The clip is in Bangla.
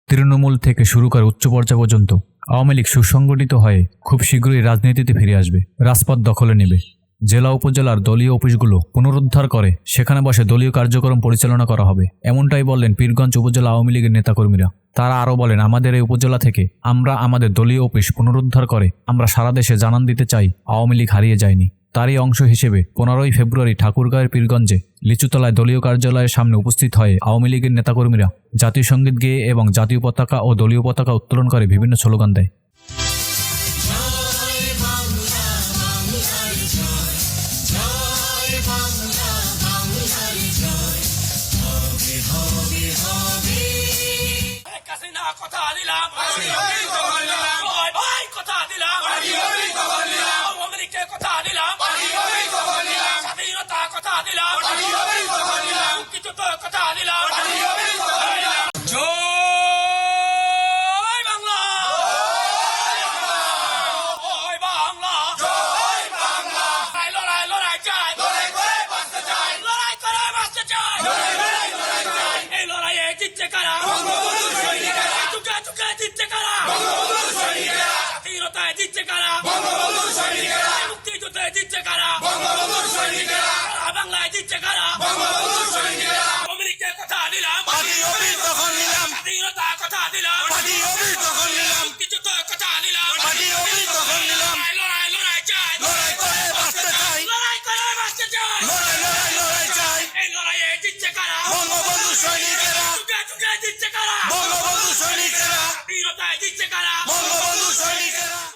তৃণমূল থেকে শুরু করে উচ্চ পর্যায় পর্যন্ত আওয়ামী লীগ সুসংগঠিত হয়ে খুব শীঘ্রই রাজনীতিতে ফিরে আসবে, রাজপথ দখলে নেবে। জেলা উপজেলার দলীয় অফিসগুলো পুনরুদ্ধার করে সেখানে বসে দলীয় কার্যক্রম পরিচালনা করা হবে, এমনটাই বললেন পীরগঞ্জ উপজেলা আওয়ামী লীগের নেতাকর্মীরা। তারা আরও বলেন, আমাদের এই উপজেলা থেকে আমরা আমাদের দলীয় অফিস পুনরুদ্ধার করে আমরা সারা দেশে জানান দিতে চাই আওয়ামী লীগ হারিয়ে যায়নি। তারই অংশ হিসেবে 15ই ফেব্রুয়ারি ঠাকুরগাঁওয়ের পীরগঞ্জে লিচুতলায় দলীয় কার্যালয়ের সামনে উপস্থিত হয়ে আওয়ামী লীগের নেতাকর্মীরা জাতীয় সঙ্গীত গেয়ে এবং জাতীয় পতাকা ও দলীয় পতাকা উত্তোলন করে বিভিন্ন স্লোগান দেয়। বঙ্গবন্ধু সৈনিকেরা